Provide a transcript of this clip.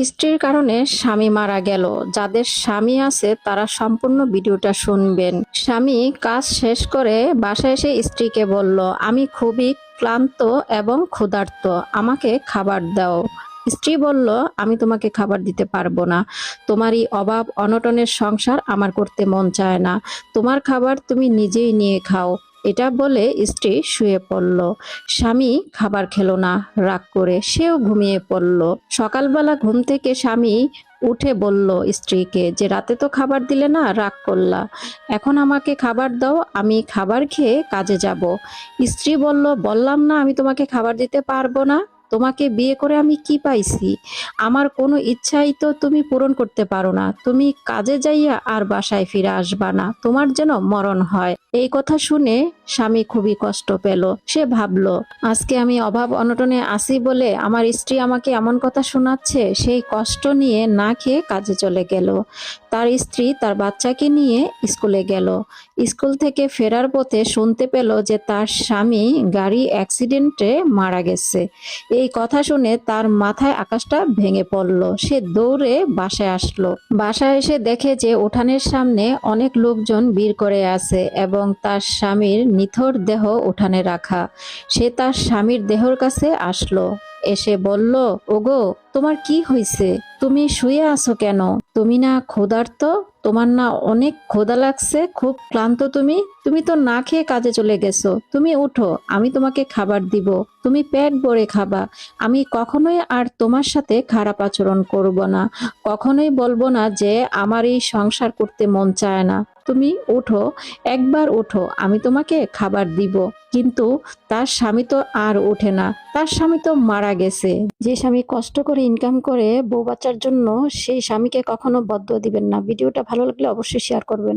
স্ত্রীর কারণে স্বামী মারা গেল। যাদের স্বামী আছে তারা সম্পূর্ণ ভিডিওটা শুনবেন। স্বামী কাজ শেষ করে বাসায় এসে স্ত্রীকে বলল, আমি খুবই ক্লান্ত এবং ক্ষুধার্ত, আমাকে খাবার দাও। স্ত্রী বলল, আমি তোমাকে খাবার দিতে পারবো না। তোমারই অভাব অনটনের সংসার আমার করতে মন চায় না। তোমার খাবার তুমি নিজেই নিয়ে খাও। এটা বলে স্ত্রী শুয়ে পড়ল। স্বামী খাবার খেলো না, রাগ করে সেও ঘুমিয়ে পড়ল। সকালবেলা ঘুম থেকে স্বামী উঠে বলল স্ত্রীকে যে, রাতে তো খাবার দিলে না, রাগ করলা, এখন আমাকে খাবার দাও, আমি খাবার খেয়ে কাজে যাব। স্ত্রী বলল, বললাম না আমি তোমাকে খাবার দিতে পারবো না। তোমাকে বিয়ে করে আমি কি পাইছি? আমার কোনো ইচ্ছাই তো তুমি পূরণ করতে পারো না। তুমি কাজে যাইয়া আর বাসায় ফিরে আসবা না, তোমার যেন মরণ হয়। এই কথা শুনে স্বামী খুবই কষ্ট পেল। সে ভাবলো, আজকে আমি অভাব অনটনে আছি বলে আমার স্ত্রী আমাকে এমন কথা শোনাচ্ছে। সেই কষ্ট নিয়ে না খেয়ে কাজে চলে গেল। তার স্ত্রী তার বাচ্চাকে নিয়ে স্কুলে গেল। স্কুল থেকে ফেরার পথে শুনতে পেল যে তার স্বামী গাড়ি অ্যাক্সিডেন্টে মারা গেছে। এই কথা শুনে তার মাথায় আকাশটা ভেঙে পড়ল। সে দৌড়ে বাসায় আসলো। বাসায় এসে দেখে যে উঠানের সামনে অনেক লোকজন ভিড় করে আছে এবং তার স্বামীর নিথর দেহ উঠানে রাখা। সে তার স্বামীর দেহর কাছে আসলো। এসে বলল, ওগো, তোমার কি হয়েছে? তুমি শুয়ে আছো কেন? তুমি না ক্ষুধার্ত? তোমার না অনেক ক্ষুধা লাগছে? খুব ক্লান্ত তুমি? তুমি তো না খেয়ে কাজে চলে গেছো। তুমি উঠো, আমি তোমাকে খাবার দিব, তুমি পেট ভরে খাবা। আমি কখনোই আর তোমার সাথে খারাপ আচরণ করব না। কখনোই বলবো না যে আমার এই সংসার করতে মন চায় না। তুমি উঠো, একবার উঠো, আমি তোমাকে খাবার দিব। কিন্তু তার স্বামী তো আর ওঠে না। তার স্বামী তো মারা গেছে। যে স্বামী কষ্ট করে ইনকাম করে বউ বাচ্চার জন্য, সেই স্বামীকে কখনো বদদুয়া দিবেন না। ভিডিওটা ভালো লাগলে অবশ্যই শেয়ার করবেন।